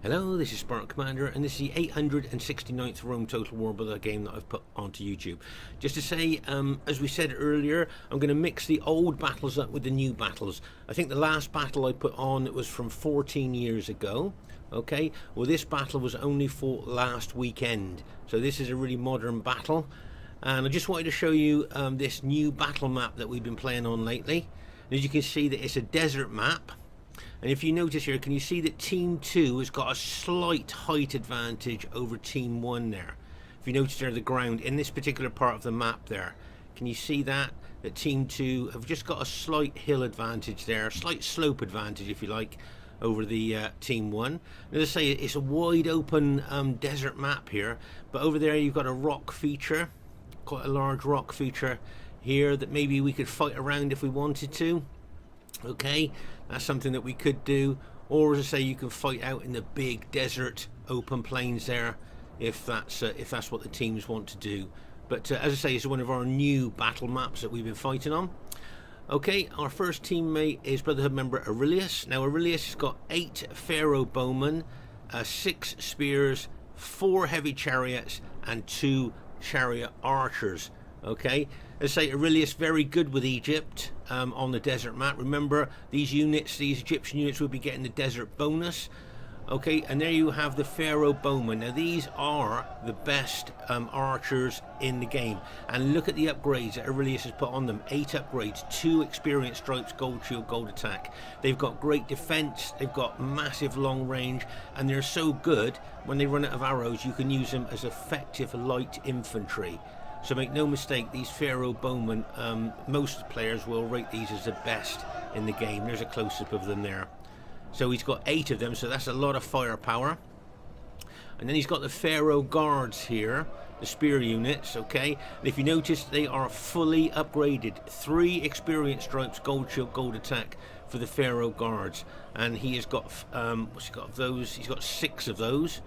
Hello, this is Spartan Commander, and this is the 869th Rome Total War Brother game that I've put onto YouTube. Just to say, as we said earlier, I'm going to mix the old battles up with the new battles. I think the last battle I put on, it was from 14 years ago. Okay, well this battle was only fought last weekend, so this is a really modern battle. And I just wanted to show you this new battle map that we've been playing on lately. As you can see, that it's a desert map. And if you notice here, can you see that Team 2 has got a slight height advantage over Team 1 there? If you notice there, the ground in this particular part of the map there, can you see that? That Team 2 have just got a slight hill advantage there, a slight slope advantage, if you like, over the Team 1. And as I say, it's a wide open desert map here, but over there you've got a rock feature, quite a large rock feature here that maybe we could fight around if we wanted to. Okay, that's something that we could do, or as I say, you can fight out in the big desert open plains there if that's what the teams want to do. But as I say, it's one of our new battle maps that we've been fighting on. Okay, our first teammate is Brotherhood member Aurelius. Now Aurelius has got 8 Pharaoh bowmen, 6 spears, 4 heavy chariots, and 2 chariot archers. Okay, as I say, Aurelius very good with Egypt on the desert map. Remember, these units, these Egyptian units, will be getting the desert bonus. Okay, and there you have the Pharaoh bowmen. Now these are the best archers in the game, and look at the upgrades that Aurelius has put on them. 8 upgrades, 2 experience stripes, gold shield, gold attack. They've got great defense, they've got massive long range, and they're so good when they run out of arrows you can use them as effective light infantry. So make no mistake, these Pharaoh bowmen, most players will rate these as the best in the game. There's a close-up of them there. So he's got 8 of them, so that's a lot of firepower. And then he's got the Pharaoh guards here, the spear units, okay? And if you notice, they are fully upgraded. 3 experience stripes, gold shield, gold attack for the Pharaoh guards. And he has got, what's he got of those? He's got 6 of those,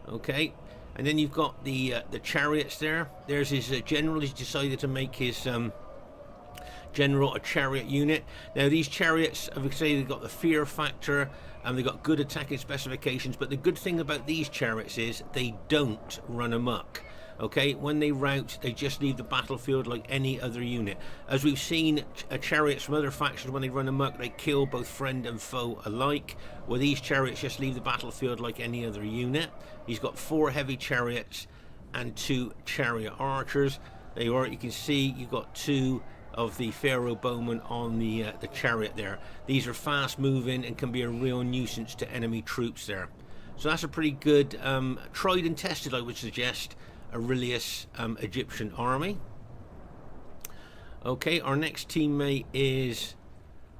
okay? And then you've got the chariots there. There's his general. He's decided to make his general a chariot unit. Now these chariots, I would say, they've got the fear factor and they've got good attacking specifications, but the good thing about these chariots is they don't run amok. Okay, when they rout, they just leave the battlefield like any other unit. As we've seen, chariots from other factions, when they run amok, they kill both friend and foe alike. Well, these chariots just leave the battlefield like any other unit. He's got 4 heavy chariots and 2 chariot archers. There you are. You can see you've got 2 of the Pharaoh bowmen on the chariot there. These are fast moving and can be a real nuisance to enemy troops there. So that's a pretty good, tried and tested, I would suggest, Aurelius Egyptian army. Okay, our next teammate is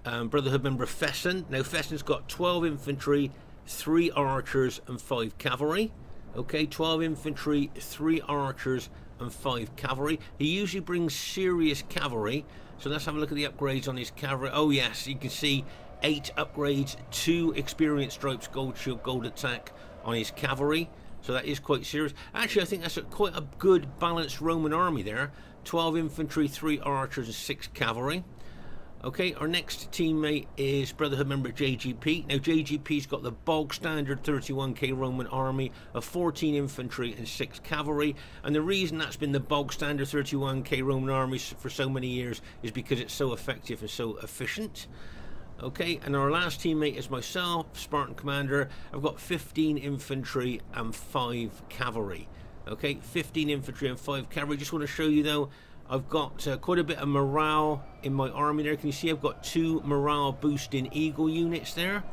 Brotherhood member Fesen. Now Fesen's got 12 infantry, 3 archers and 5 cavalry. Okay, 12 infantry, 3 archers and 5 cavalry. He usually brings serious cavalry, so let's have a look at the upgrades on his cavalry. Oh yes, you can see 8 upgrades, 2 experience stripes, gold shield, gold attack on his cavalry. So that is quite serious. Actually, I think that's quite a good balanced Roman army there. 12 infantry, 3 archers and 6 cavalry. Okay, our next teammate is Brotherhood member JGP. Now JGP's got the bog standard 31k Roman army of 14 infantry and 6 cavalry. And the reason that's been the bog standard 31k Roman army for so many years is because it's so effective and so efficient. Okay, and our last teammate is myself, Spartan Commander. I've got 15 infantry and 5 cavalry. Okay, 15 infantry and 5 cavalry. Just want to show you though, I've got quite a bit of morale in my army there. Can you see I've got 2 morale boosting eagle units there?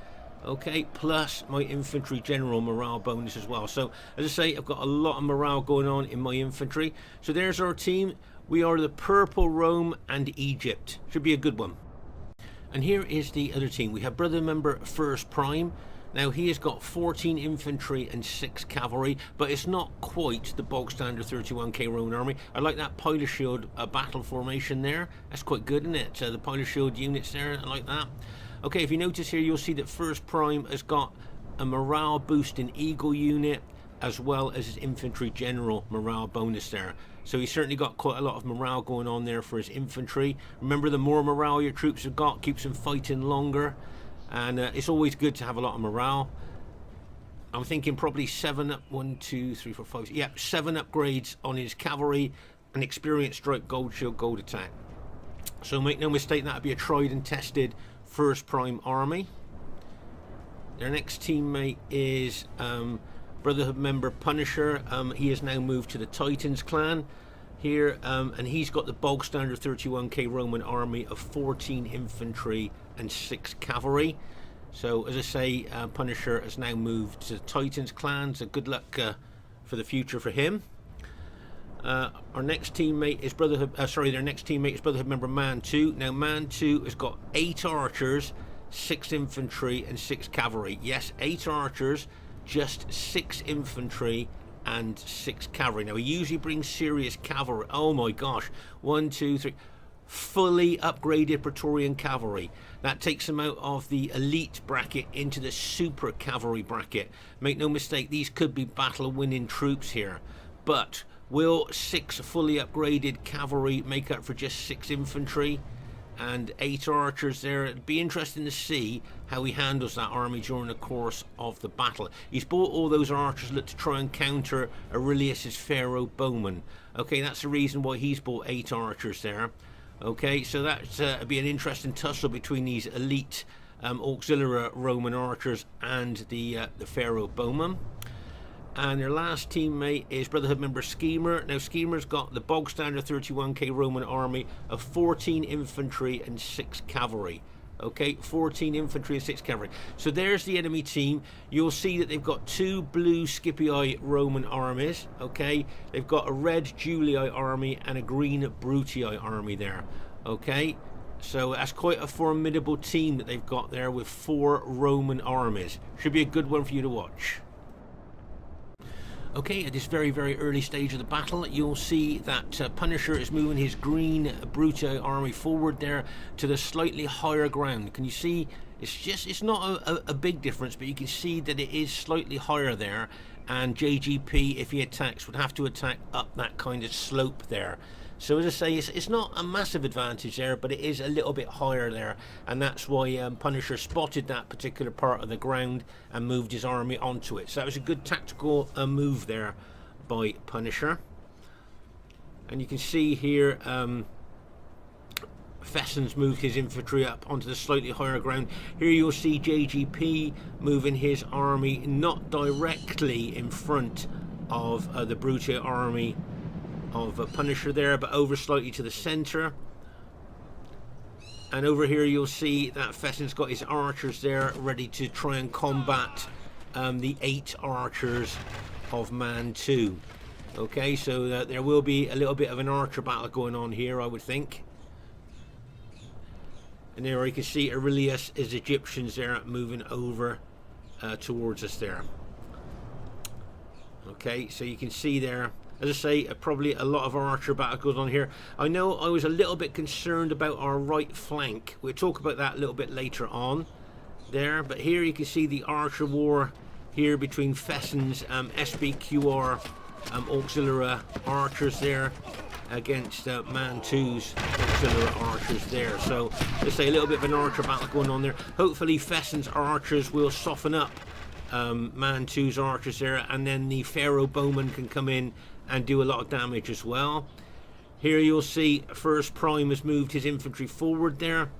Okay, plus my infantry general morale bonus as well. So as I say, I've got a lot of morale going on in my infantry. So there's our team. We are the Purple Rome and Egypt. Should be a good one. And here is the other team. We have brother member FirstPrime. Now he has got 14 infantry and 6 cavalry, but it's not quite the bog standard 31k Roman army. I like that pilot shield battle formation there. That's quite good, isn't it? The pilot shield units there, I like that. Okay, if you notice here, you'll see that FirstPrime has got a morale boosting eagle unit as well as his infantry general morale bonus there. So he's certainly got quite a lot of morale going on there for his infantry. Remember, the more morale your troops have got keeps them fighting longer, and it's always good to have a lot of morale. I'm thinking probably 7 up, 1, 2, 3, 4, 5, yeah, 7 upgrades on his cavalry, an experience strike, gold shield, gold attack. So make no mistake, that would be a tried and tested FirstPrime army. Their next teammate is Brotherhood member Punisher. He has now moved to the Titans clan here, and he's got the bog standard 31k Roman army of 14 infantry and 6 cavalry. So as I say, Punisher has now moved to the Titans clan, so good luck for the future for him. Our next teammate is Brotherhood. Their next teammate is Brotherhood member Mantu. Now Mantu has got 8 archers, 6 infantry, and 6 cavalry. Yes, 8 archers, just 6 infantry and 6 cavalry. Now he usually brings serious cavalry. Oh my gosh, 1, 2, 3. Fully upgraded Praetorian cavalry. That takes them out of the elite bracket into the super cavalry bracket. Make no mistake, these could be battle winning troops here. But will 6 fully upgraded cavalry make up for just 6 infantry and 8 archers there? It'd be interesting to see how he handles that army during the course of the battle. He's bought all those archers to try and counter Aurelius's Pharaoh bowmen. Okay, that's the reason why he's bought 8 archers there. Okay, so that'd be an interesting tussle between these elite auxiliary Roman archers and the Pharaoh bowmen. And their last teammate is Brotherhood member Skema. Now Skema's got the bog standard 31k Roman army of 14 infantry and 6 cavalry. Okay, 14 infantry and 6 cavalry. So there's the enemy team. You'll see that they've got 2 blue Scipii Roman armies. Okay, they've got a red Julii army and a green Brutii army there. Okay, so that's quite a formidable team that they've got there with 4 Roman armies. Should be a good one for you to watch. Okay, at this very, very early stage of the battle, you'll see that Punisher is moving his green Brutii army forward there to the slightly higher ground. Can you see? It's not a big difference, but you can see that it is slightly higher there. And JGP, if he attacks, would have to attack up that kind of slope there. So as I say, it's not a massive advantage there, but it is a little bit higher there, and that's why Punisher spotted that particular part of the ground and moved his army onto it. So that was a good tactical move there by Punisher. And you can see here Fesen's moved his infantry up onto the slightly higher ground. Here you'll see JGP moving his army not directly in front of the Brutii army of Punisher there, but over slightly to the center. And over here you'll see that Fesen's got his archers there ready to try and combat the 8 archers of Mantu. Okay, so there will be a little bit of an archer battle going on here, I would think. And there you can see Aurelius, his Egyptians there moving over towards us there. Okay, so you can see there, as I say, probably a lot of archer battle goes on here. I know I was a little bit concerned about our right flank. We'll talk about that a little bit later on there. But here you can see the archer war here between Fesen's SBQR auxiliary archers there against Mantu's auxiliary archers there. So let's say a little bit of an archer battle going on there. Hopefully Fesen's archers will soften up Mantu's archers there, and then the Pharaoh bowmen can come in and do a lot of damage as well. Here you'll see FirstPrime has moved his infantry forward there.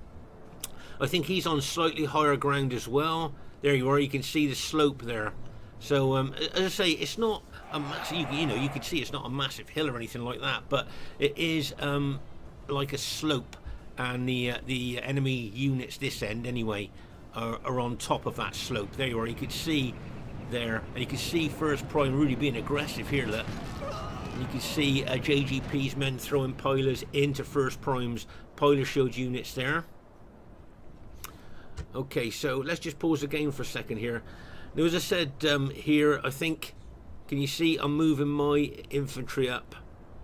I think he's on slightly higher ground as well. There you are, you can see the slope there. So as I say, it's not a massive, you know, you can see it's not a massive hill or anything like that, but it is like a slope, and the enemy units this end anyway are on top of that slope. There you are, you can see there, and you can see FirstPrime really being aggressive here. Look, you can see JGP's men throwing pilers into FirstPrime's piler shield units there. Okay, so let's just pause the game for a second here. Now, as I said here, I think, can you see I'm moving my infantry up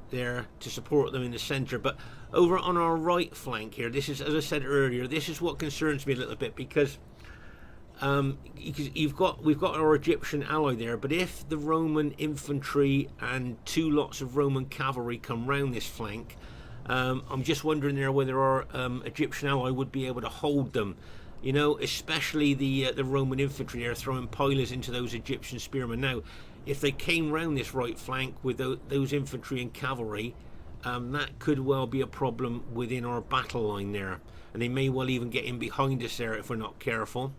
there to support them in the center, but over on our right flank here, this is, as I said earlier, this is what concerns me a little bit, because we've got our Egyptian ally there, but if the Roman infantry and 2 lots of Roman cavalry come round this flank, I'm just wondering there whether our Egyptian ally would be able to hold them. You know, especially the Roman infantry there throwing pilers into those Egyptian spearmen. Now, if they came round this right flank with those infantry and cavalry, that could well be a problem within our battle line there, and they may well even get in behind us there if we're not careful.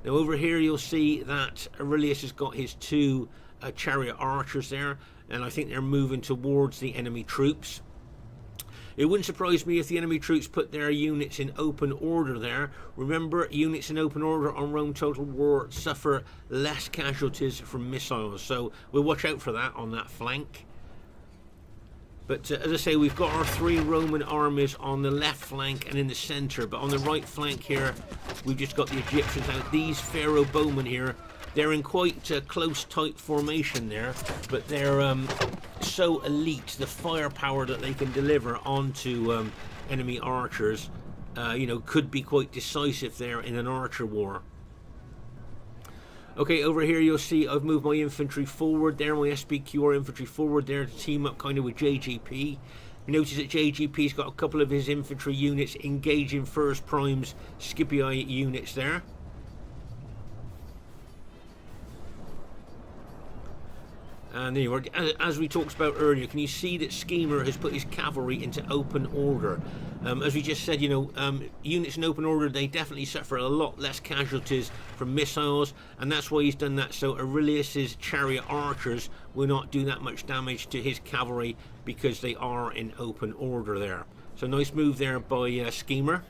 Now over here you'll see that Aurelius has got his two chariot archers there, and I think they're moving towards the enemy troops. It wouldn't surprise me if the enemy troops put their units in open order there. Remember, units in open order on Rome Total War suffer less casualties from missiles, so we'll watch out for that on that flank. But as I say, we've got our three Roman armies on the left flank and in the centre, but on the right flank here we've just got the Egyptians. Now these Pharaoh bowmen here, they're in quite close tight formation there, but they're so elite, the firepower that they can deliver onto enemy archers, you know, could be quite decisive there in an archer war. Okay, over here you'll see I've moved my infantry forward there, my SBQR infantry forward there to team up kind of with JGP. Notice that JGP's got a couple of his infantry units engaging FirstPrime's Scipii units there. And anyway, as we talked about earlier, can you see that Skema has put his cavalry into open order? As we just said, you know, units in open order, they definitely suffer a lot less casualties from missiles, and that's why he's done that. So Aurelius's chariot archers will not do that much damage to his cavalry because they are in open order there. So nice move there by Skema.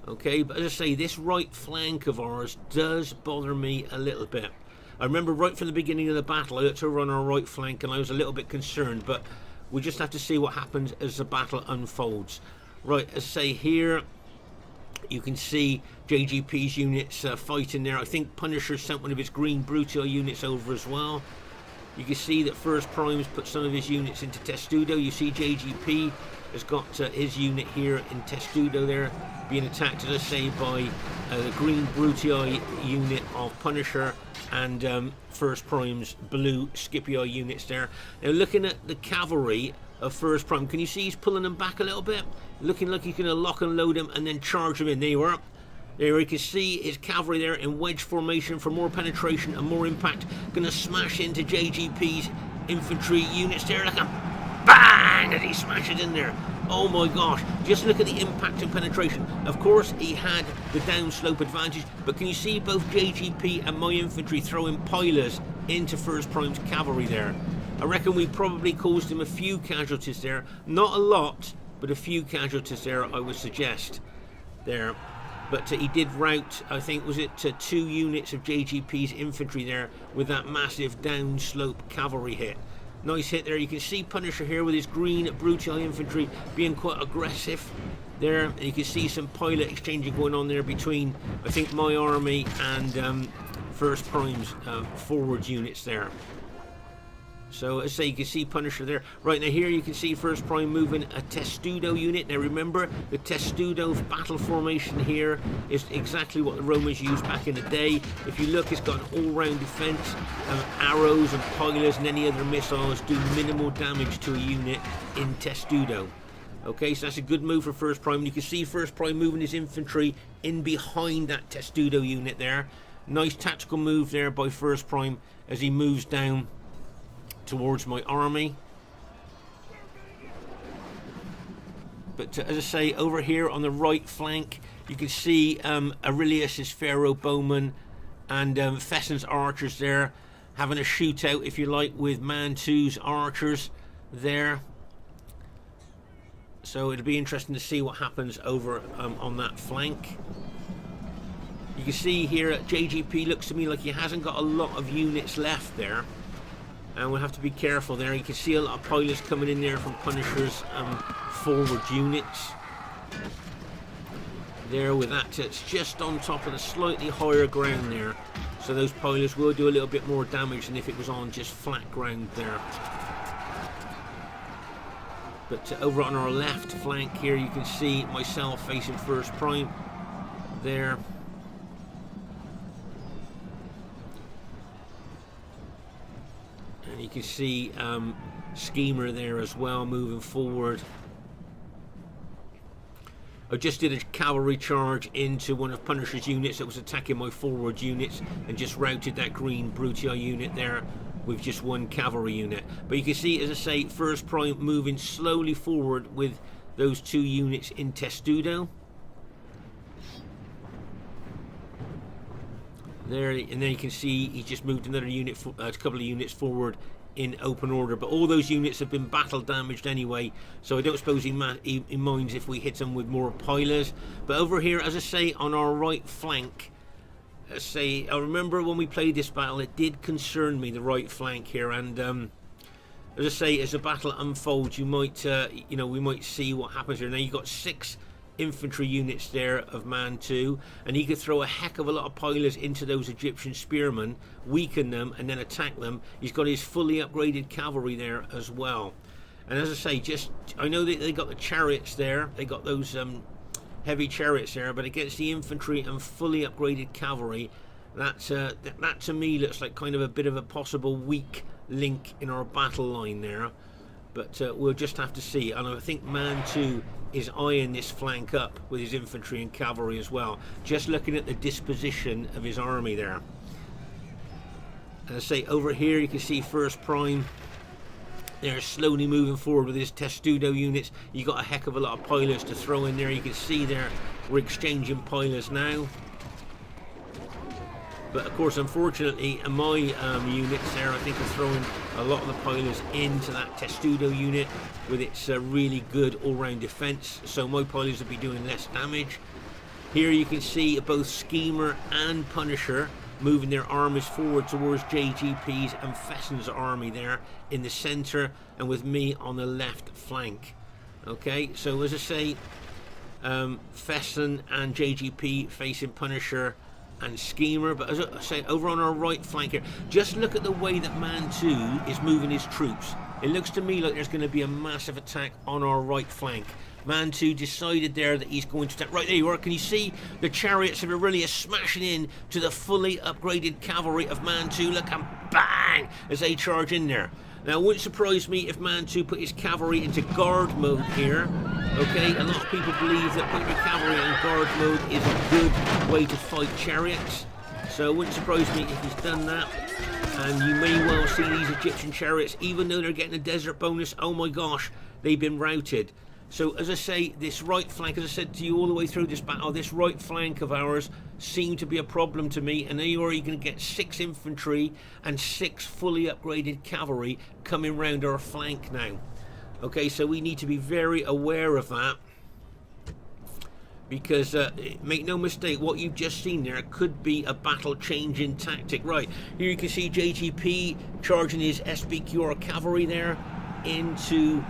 Okay, but as I say, this right flank of ours does bother me a little bit. I remember right from the beginning of the battle I had to run our right flank and I was a little bit concerned, but we just have to see what happens as the battle unfolds. Right, as I say, here you can see JGP's units fighting there. I think Punisher sent one of his green Brutio units over as well. You can see that FirstPrime's put some of his units into Testudo. You see JGP has got his unit here in Testudo there, being attacked, as I say, by the green Brutii unit of Punisher and FirstPrime's blue Scipii units there. Now looking at the cavalry of FirstPrime, can you see he's pulling them back a little bit? Looking like he's going to lock and load them and then charge them in. There you are. There you can see his cavalry there in wedge formation for more penetration and more impact. Going to smash into JGP's infantry units there. Like a bang! And he smashes in there. Oh my gosh, just look at the impact and penetration. Of course he had the downslope advantage, but can you see both JGP and my infantry throwing pilers into FirstPrime's cavalry there? I reckon we probably caused him a few casualties there. Not a lot, but a few casualties there, I would suggest there. But he did rout, I think, was it 2 units of JGP's infantry there with that massive downslope cavalry hit. Nice hit there. You can see Punisher here with his green Brutile infantry being quite aggressive there. And you can see some pilot exchanging going on there between, I think, my army and FirstPrime's forward units there. So as I say, you can see Punisher there. Right now here you can see FirstPrime moving a Testudo unit. Now remember, the Testudo battle formation here is exactly what the Romans used back in the day. If you look, it's got an all-round defense. Arrows and pilers and any other missiles do minimal damage to a unit in Testudo. Okay, so that's a good move for FirstPrime. You can see FirstPrime moving his infantry in behind that Testudo unit there. Nice tactical move there by FirstPrime as he moves down towards my army. But as I say, over here on the right flank you can see Aurelius's Pharaoh bowmen and Fesen's archers there having a shootout, if you like, with Mantu's archers there. So it'll be interesting to see what happens over on that flank. You can see here JGP looks to me like he hasn't got a lot of units left there, and we'll have to be careful there. You can see a lot of pilots coming in there from Punisher's forward units. There with that, it's just on top of the slightly higher ground there. So those pilots will do a little bit more damage than if it was on just flat ground there. But over on our left flank here, you can see myself facing FirstPrime there. And you can see Skema there as well, moving forward. I just did a cavalry charge into one of Punisher's units that was attacking my forward units and just routed that green Brutii unit there with just one cavalry unit. But you can see, as I say, FirstPrime moving slowly forward with those 2 units in Testudo. There, and then you can see he just moved another unit, a couple of units forward in open order. But all those units have been battle damaged anyway, so I don't suppose he minds if we hit them with more pilers. But over here, as I say, on our right flank, I remember when we played this battle, it did concern me, the right flank here, and as I say, as the battle unfolds, you might, we might see what happens here. Now you've got 6 infantry units there of Mantu, and he could throw a heck of a lot of pilers into those Egyptian spearmen, weaken them, and then attack them. He's got his fully upgraded cavalry there as well. And as I say, I know that they got the chariots there, they got those heavy chariots there, but against the infantry and fully upgraded cavalry, that to me looks like kind of a bit of a possible weak link in our battle line there. But we'll just have to see. And I think Mantu is eyeing this flank up with his infantry and cavalry as well, just looking at the disposition of his army there. As I say, over here you can see FirstPrime. They're slowly moving forward with his Testudo units. You got a heck of a lot of pilers to throw in there. You can see there we're exchanging pilers now. But of course, unfortunately, my units there, I think, are throwing a lot of the pilers into that Testudo unit with its really good all-round defense. So my pilers will be doing less damage. Here you can see both Skema and Punisher moving their armies forward towards JGP's and Fesen's army there in the center, and with me on the left flank. Okay, so as I say, Fesen and JGP facing Punisher and Skema, but as I say, over on our right flank here, just look at the way that Mantu is moving his troops. It looks to me like there's going to be a massive attack on our right flank. Mantu decided there that he's going to attack. Right, there you are. Can you see the chariots of Aurelius smashing in to the fully upgraded cavalry of Mantu? Look, and bang, as they charge in there. Now, it wouldn't surprise me if Mantu put his cavalry into guard mode here. Okay, a lot of people believe that putting your cavalry in guard mode is a good way to fight chariots. So it wouldn't surprise me if he's done that. And you may well see these Egyptian chariots, even though they're getting a desert bonus, oh my gosh, they've been routed. So as I say, this right flank, as I said to you all the way through this battle, this right flank of ours seemed to be a problem to me. And there you are, you're going to get 6 infantry and 6 fully upgraded cavalry coming round our flank now. Okay, so we need to be very aware of that. Because, make no mistake, what you've just seen there could be a battle-changing tactic. Right, here you can see JGP charging his SBQR cavalry there into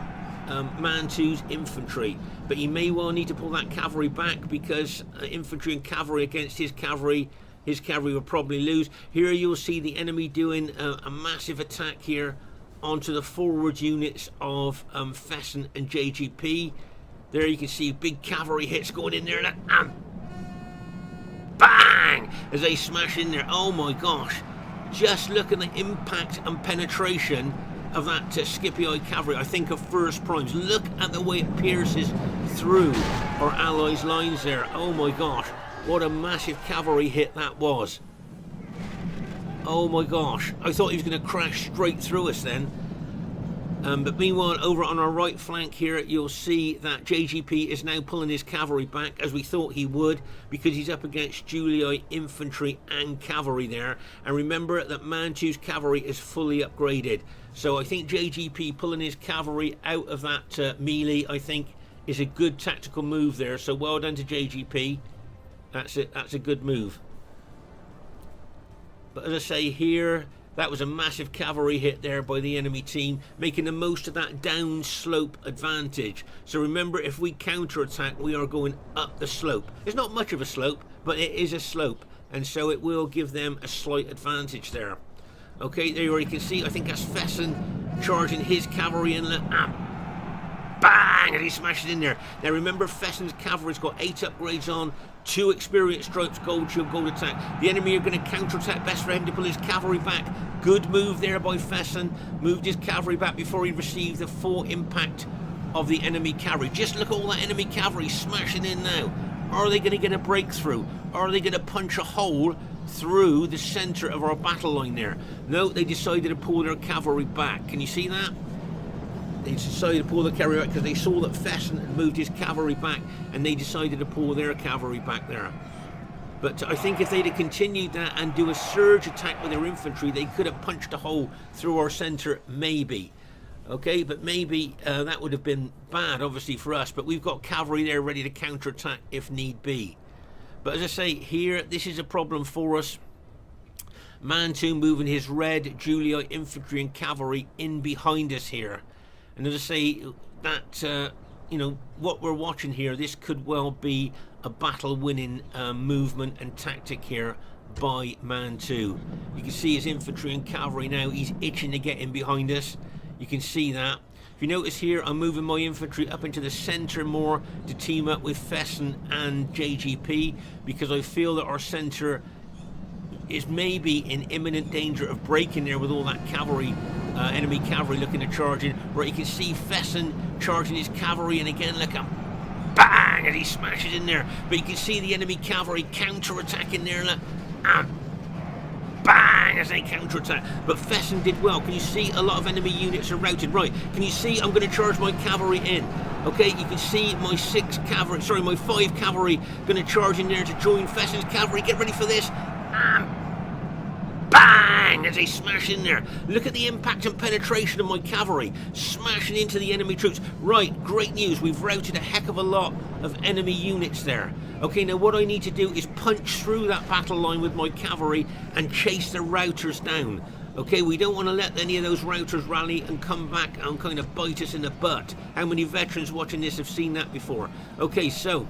Mantu's infantry. But he may well need to pull that cavalry back, because infantry and cavalry against his cavalry will probably lose. Here you'll see the enemy doing a massive attack here onto the forward units of Fesen and JGP. There you can see big cavalry hits going in there, and bang! As they smash in there. Oh my gosh. Just look at the impact and penetration of that Scipii cavalry. I think of FirstPrime's. Look at the way it pierces through our allies' lines there. Oh my gosh. What a massive cavalry hit that was. Oh my gosh. I thought he was going to crash straight through us then. But meanwhile, over on our right flank here, you'll see that JGP is now pulling his cavalry back, as we thought he would, because he's up against Julii infantry and cavalry there. And remember that Mantu's cavalry is fully upgraded. So I think JGP pulling his cavalry out of that melee, I think, is a good tactical move there. So well done to JGP. That's it. That's a good move. But as I say here, that was a massive cavalry hit there by the enemy team, making the most of that down slope advantage. So remember, if we counterattack, we are going up the slope. It's not much of a slope, but it is a slope, and so it will give them a slight advantage there. Okay, there you are. You can see, I think that's Fesen charging his cavalry in. Bang! And he smashed it in there. Now remember, Fesen's cavalry's got 8 upgrades on, 2 experience stripes, gold shield, gold attack. The enemy are going to counterattack. Best for him to pull his cavalry back. Good move there by Fesen. Moved his cavalry back before he received the full impact of the enemy cavalry. Just look at all that enemy cavalry smashing in now. Are they going to get a breakthrough? Are they going to punch a hole through the centre of our battle line there? No, they decided to pull their cavalry back. Can you see that? They decided to pull the cavalry back because they saw that Fesen had moved his cavalry back, and they decided to pull their cavalry back there. But I think if they'd have continued that and do a surge attack with their infantry, they could have punched a hole through our centre, maybe. Okay, but maybe that would have been bad, obviously, for us. But we've got cavalry there ready to counterattack if need be. But as I say, here, this is a problem for us. Mantu moving his red Julii infantry and cavalry in behind us here. And as I say, that, you know, what we're watching here, this could well be a battle-winning movement and tactic here by Mantu. You can see his infantry and cavalry now. He's itching to get in behind us. You can see that. If you notice here, I'm moving my infantry up into the centre more to team up with Fesen and JGP, because I feel that our centre is maybe in imminent danger of breaking there with all that cavalry, enemy cavalry looking to charge in. Right, you can see Fesen charging his cavalry, and again, look at bang, and he smashes in there. But you can see the enemy cavalry counter-attacking there, look, and bang, as they counter-attack. But Fesen did well. Can you see a lot of enemy units are routed? Right, can you see I'm going to charge my cavalry in? Okay, you can see my 5 cavalry going to charge in there to join Fesen's cavalry. Get ready for this. And bang, as they smash in there. Look at the impact and penetration of my cavalry smashing into the enemy troops. Right, great news. We've routed a heck of a lot of enemy units there. Okay, now what I need to do is punch through that battle line with my cavalry and chase the routers down. Okay, we don't want to let any of those routers rally and come back and kind of bite us in the butt. How many veterans watching this have seen that before? Okay, so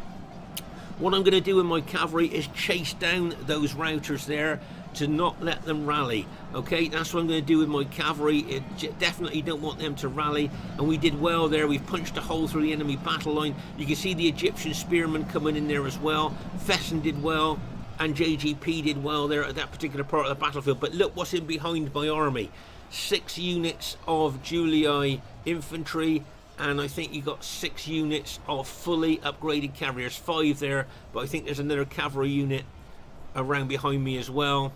what I'm going to do with my cavalry is chase down those routers there to not let them rally. Okay, that's what I'm going to do with my cavalry. Definitely don't want them to rally, and we did well there. We've punched a hole through the enemy battle line. You can see the Egyptian spearmen coming in there as well. Fesen did well, and JGP did well there at that particular part of the battlefield. But look what's in behind my army. 6 units of Julii infantry, and I think you got 6 units of fully upgraded cavalry. There's 5 there, but I think there's another cavalry unit around behind me as well.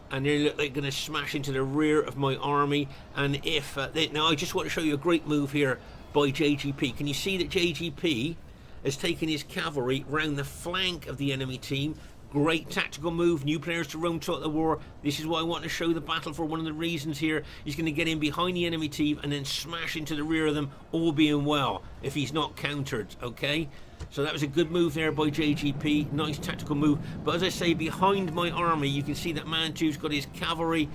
And they look like they're going to smash into the rear of my army. And if now, I just want to show you a great move here by JGP. Can you see that JGP has taken his cavalry round the flank of the enemy team? Great tactical move. New players to Rome taught the war. This is why I want to show the battle for one of the reasons here. He's going to get in behind the enemy team and then smash into the rear of them, all being well, if he's not countered. Okay, so that was a good move there by JGP. Nice tactical move. But as I say, behind my army, you can see that Mantu's got his cavalry,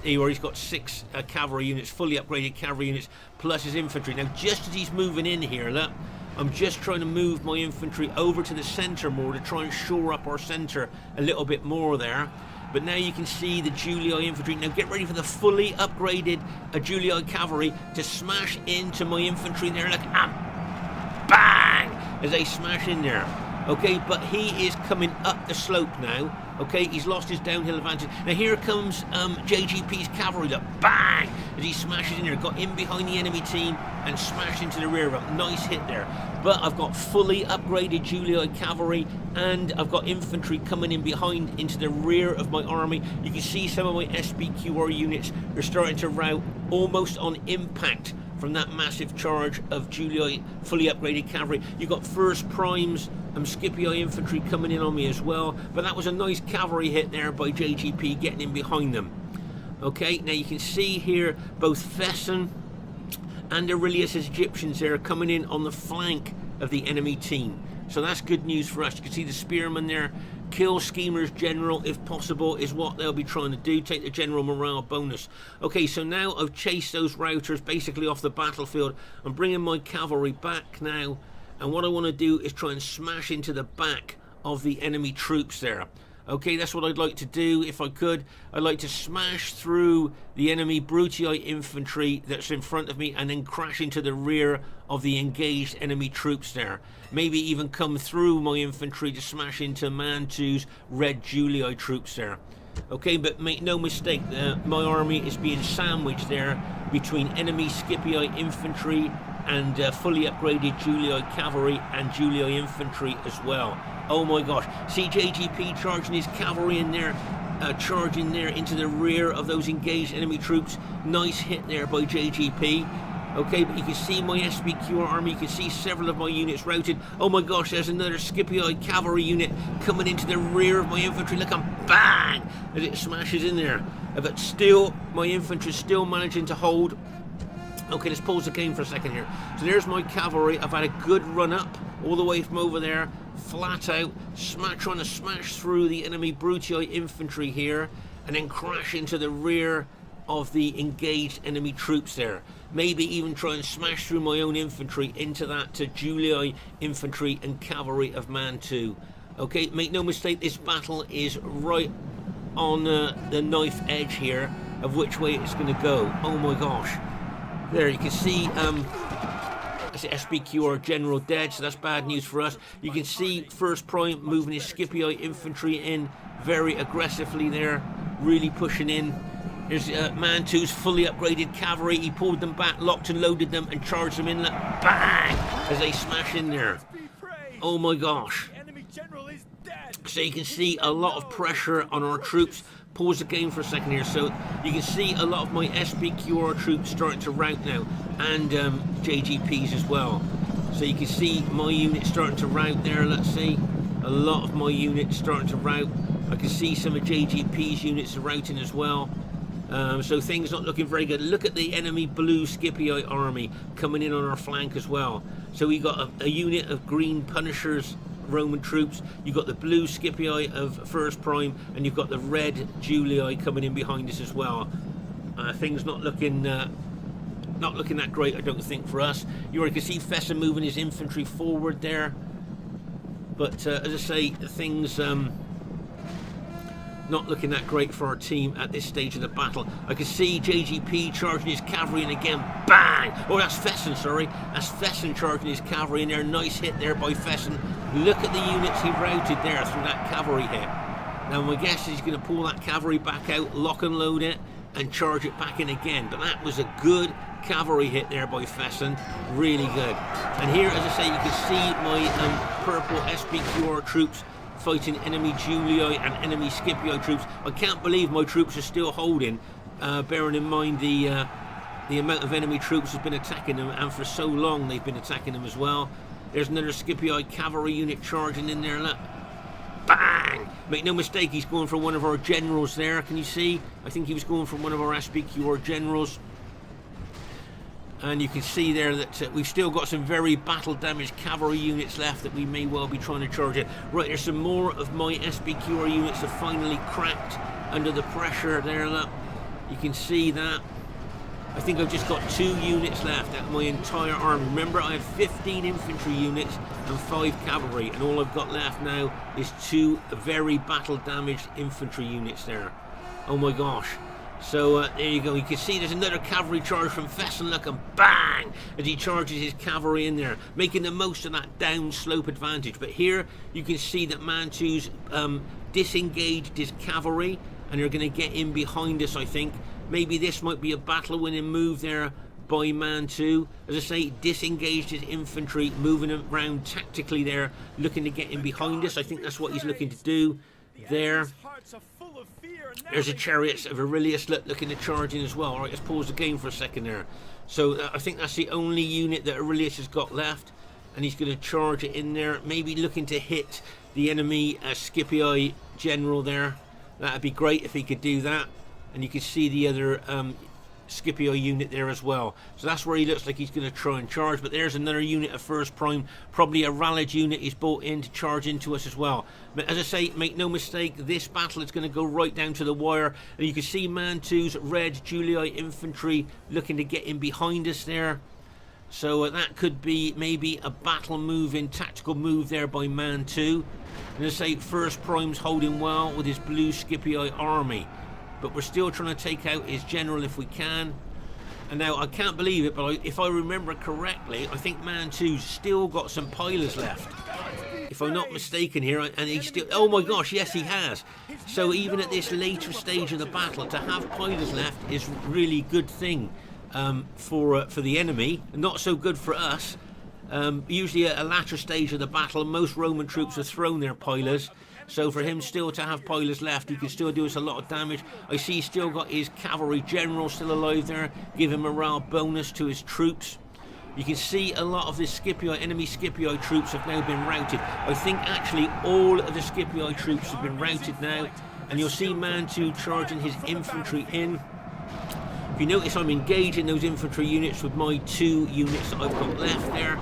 he's got 6 cavalry units, fully upgraded cavalry units, plus his infantry. Now, just as he's moving in here, look, I'm just trying to move my infantry over to the centre more to try and shore up our centre a little bit more there. But now you can see the Julii infantry. Now get ready for the fully upgraded Julii cavalry to smash into my infantry there. Like, bang, as they smash in there. Okay, but he is coming up the slope now. Okay, he's lost his downhill advantage. Now here comes JGP's cavalry. Look, bang, as he smashes in there. Got in behind the enemy team and smashed into the rear of them. Nice hit there. But I've got fully upgraded Julii cavalry, and I've got infantry coming in behind into the rear of my army. You can see some of my SPQR units are starting to rout almost on impact from that massive charge of Julii fully upgraded cavalry. You've got FirstPrime's Scipii infantry coming in on me as well. But that was a nice cavalry hit there by JGP getting in behind them. Okay, now you can see here both Fesen and Aurelius' Egyptians there coming in on the flank of the enemy team. So that's good news for us. You can see the spearmen there. Kill Skema's general if possible is what they'll be trying to do. Take the general morale bonus. Okay, so now I've chased those routers basically off the battlefield. I'm bringing my cavalry back now. And what I want to do is try and smash into the back of the enemy troops there. Okay, that's what I'd like to do if I could. I'd like to smash through the enemy Brutii infantry that's in front of me and then crash into the rear of the engaged enemy troops there. Maybe even come through my infantry to smash into Mantu's red Julii troops there. Okay, but make no mistake, my army is being sandwiched there between enemy Scipii infantry and fully upgraded Julii cavalry and Julii infantry as well. Oh my gosh, see JGP charging his cavalry in there, charging there into the rear of those engaged enemy troops. Nice hit there by JGP. Okay, but you can see my SPQR army, you can see several of my units routed. Oh my gosh, there's another Scipii cavalry unit coming into the rear of my infantry. Look, and bang, as it smashes in there. But still, my infantry is still managing to hold. Okay, let's pause the game for a second here. So there's my cavalry. I've had a good run up all the way from over there, flat out, trying to smash through the enemy Brutii infantry here, and then crash into the rear of the engaged enemy troops there. Maybe even try and smash through my own infantry into that Julii infantry and cavalry of Mantu. Okay, make no mistake, this battle is right on the knife edge here of which way it's going to go. Oh my gosh. There you can see that's the SPQR general dead, so that's bad news for us. You can see FirstPrime moving his Scipii infantry in very aggressively there, really pushing in. Here's Mantu's fully upgraded cavalry. He pulled them back, locked and loaded them, and charged them in. Bang! As they smash in there. Oh my gosh. So you can see a lot of pressure on our troops. Pause the game for a second here. So you can see a lot of my SPQR troops starting to rout now, and JGPs as well. So you can see my units starting to rout there. Let's see. A lot of my units starting to rout. I can see some of JGP's units are routing as well. So things not looking very good. Look at the enemy blue Scipii army coming in on our flank as well. So we got a unit of green Punishers Roman troops. You've got the blue Scipii of FirstPrime, and you've got the red Julii coming in behind us as well. Things not looking that great, I don't think, for us. You already can see Fesen moving his infantry forward there. But as I say, things not looking that great for our team at this stage of the battle. I can see JGP charging his cavalry, and again, bang! Oh, that's Fesen, sorry. That's Fesen charging his cavalry in there. Nice hit there by Fesen. Look at the units he routed there through that cavalry hit. Now, my guess is he's going to pull that cavalry back out, lock and load it, and charge it back in again. But that was a good cavalry hit there by Fesen. Really good. And here, as I say, you can see my purple SPQR troops fighting enemy Julii and enemy Scipii troops. I can't believe my troops are still holding, bearing in mind the amount of enemy troops has been attacking them, and for so long they've been attacking them as well. There's another Scipii cavalry unit charging in there. Look. Bang! Make no mistake, he's going for one of our generals there. Can you see? I think he was going for one of our SPQR generals. And you can see there that we've still got some very battle-damaged cavalry units left that we may well be trying to charge it. Right, there's some more of my SPQR units have finally cracked under the pressure there. Look, you can see that. I think I've just got 2 units left out of my entire army. Remember, I had 15 infantry units and 5 cavalry, and all I've got left now is 2 very battle-damaged infantry units there. Oh my gosh. So there you go. You can see there's another cavalry charge from Fesen. Look, and bang, as he charges his cavalry in there, making the most of that down slope advantage. But here you can see that Mantu's disengaged his cavalry, and they're going to get in behind us, I think. Maybe this might be a battle-winning move there by Mantu. As I say, disengaged his infantry, moving around tactically there, looking to get in behind us. I think that's what he's looking to do there. There's a chariots of Aurelius looking to charge in as well. Alright, let's pause the game for a second there. So I think that's the only unit that Aurelius has got left, and he's going to charge it in there, maybe looking to hit the enemy Scipii general there. That'd be great if he could do that. And you can see the other Scipii unit there as well. So that's where he looks like he's going to try and charge. But there's another unit of FirstPrime, probably a rallied unit he's brought in to charge into us as well. But as I say, make no mistake, this battle is going to go right down to the wire. And you can see Mantu's red Julii infantry looking to get in behind us there. So that could be maybe a battle move in, tactical move there by Mantu. And as I say, FirstPrime's holding well with his blue Scipii army. But we're still trying to take out his general if we can. And now, I can't believe it, but if I remember correctly, I think Mantu's still got some pilers left. If I'm not mistaken here, and he's still... Oh my gosh, yes he has. So even at this later stage of the battle, to have pilers left is really good thing. for the enemy, not so good for us. Usually at a latter stage of the battle, most Roman troops have thrown their pilers. So for him still to have pilers left, he can still do us a lot of damage. I see he's still got his cavalry general still alive there, give him morale bonus to his troops. You can see a lot of the Scipii, enemy Scipii troops have now been routed. I think actually all of the Scipii troops have been routed now. And you'll see Mantu charging his infantry in. If you notice, I'm engaging those infantry units with my 2 units that I've got left there.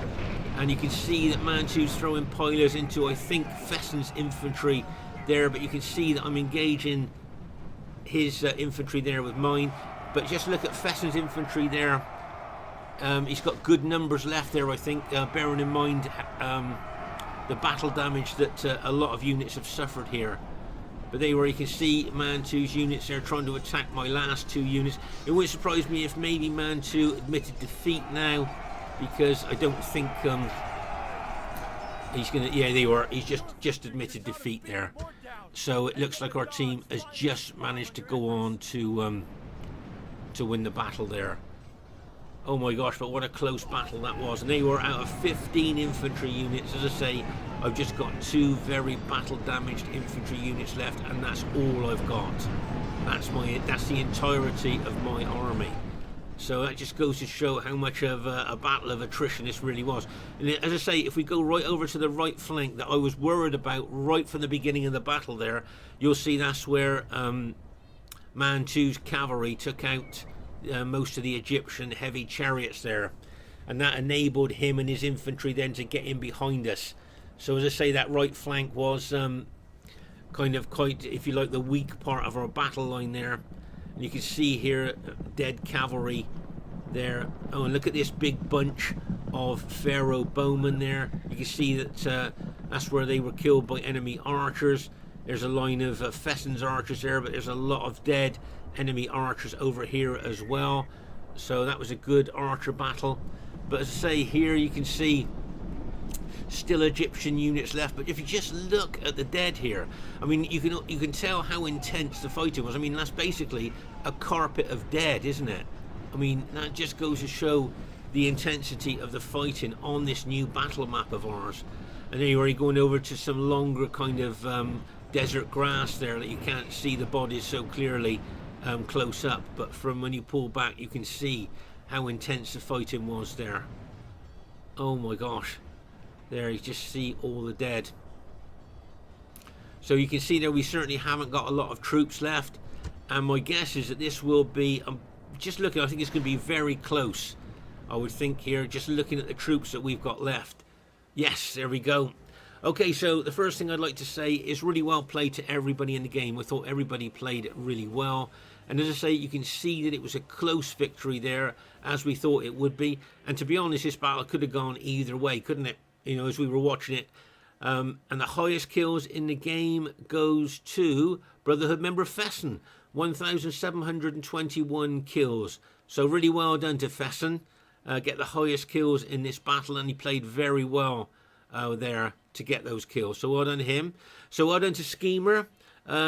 And you can see that Mantu's throwing pilers into, I think, Fesen's infantry there. But you can see that I'm engaging his infantry there with mine. But just look at Fesen's infantry there. He's got good numbers left there, I think, bearing in mind the battle damage that a lot of units have suffered here. But there where you can see Mantu's units there trying to attack my last 2 units. It wouldn't surprise me if maybe Mantu admitted defeat now, because I don't think he's gonna. Yeah, they were. He's just admitted defeat there. So it looks like our team has just managed to go on to win the battle there. Oh my gosh, but what a close battle that was. And they were out of 15 infantry units. As I say, I've just got 2 very battle damaged infantry units left, and that's all I've got. That's the entirety of my army. So that just goes to show how much of a battle of attrition this really was. And as I say, if we go right over to the right flank that I was worried about right from the beginning of the battle there, you'll see that's where Mantu's cavalry took out most of the Egyptian heavy chariots there, and that enabled him and his infantry then to get in behind us. So as I say, that right flank was kind of quite, if you like, the weak part of our battle line there. And you can see here dead cavalry there. Oh, and look at this big bunch of Pharaoh bowmen there. You can see that that's where they were killed by enemy archers. There's a line of Fesen's archers there, but there's a lot of dead enemy archers over here as well. So that was a good archer battle. But as I say, here you can see still Egyptian units left. But if you just look at the dead here, I mean, you can tell how intense the fighting was. I mean, that's basically a carpet of dead, isn't it? I mean, that just goes to show the intensity of the fighting on this new battle map of ours. And anyway, going over to some longer kind of desert grass there that you can't see the bodies so clearly close up, but from when you pull back you can see how intense the fighting was there. Oh my gosh, there you just see all the dead. So you can see there we certainly haven't got a lot of troops left, and my guess is that this will be, just looking, I think it's going to be very close, I would think here, just looking at the troops that we've got left. Yes, there we go. Okay, so the first thing I'd like to say is really well played to everybody in the game. I thought everybody played it really well. And as I say, you can see that it was a close victory there, as we thought it would be. And to be honest, this battle could have gone either way, couldn't it? You know, as we were watching it. And the highest kills in the game goes to Brotherhood member Fesen. 1,721 kills. So really well done to Fesen. Get the highest kills in this battle, and he played very well there to get those kills. So well done to him. So well done to Skema.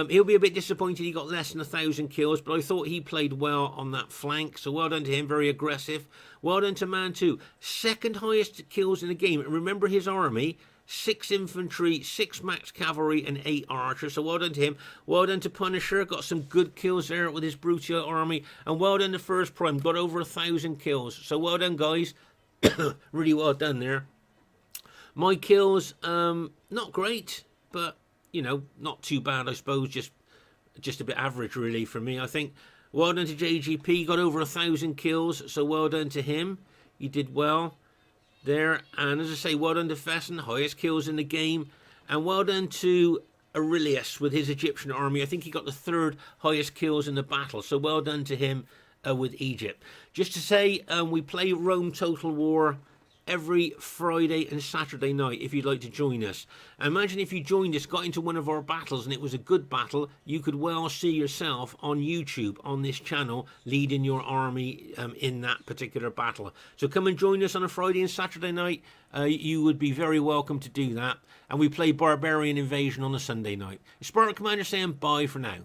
He'll be a bit disappointed he got less than 1,000 kills, but I thought he played well on that flank. So well done to him, very aggressive. Well done to Mantu. Second highest kills in the game. Remember his army, 6 infantry, 6 max cavalry and 8 archers. So well done to him. Well done to Punisher, got some good kills there with his Brutio army. And well done to FirstPrime, got over 1,000 kills. So well done, guys. Really well done there. My kills, not great, but, you know, not too bad, I suppose. Just a bit average, really, for me, I think. Well done to JGP, got over 1,000 kills, so well done to him. He did well there. And as I say, well done to Fesen, highest kills in the game. And well done to Aurelius with his Egyptian army. I think he got the 3rd highest kills in the battle, so well done to him with Egypt. Just to say, we play Rome Total War every Friday and Saturday night if you'd like to join us. Imagine if you joined us, got into one of our battles and it was a good battle, you could well see yourself on YouTube on this channel leading your army in that particular battle. So come and join us on a Friday and Saturday night. You would be very welcome to do that. And we play Barbarian Invasion on a Sunday night. Spartan Commander saying bye for now.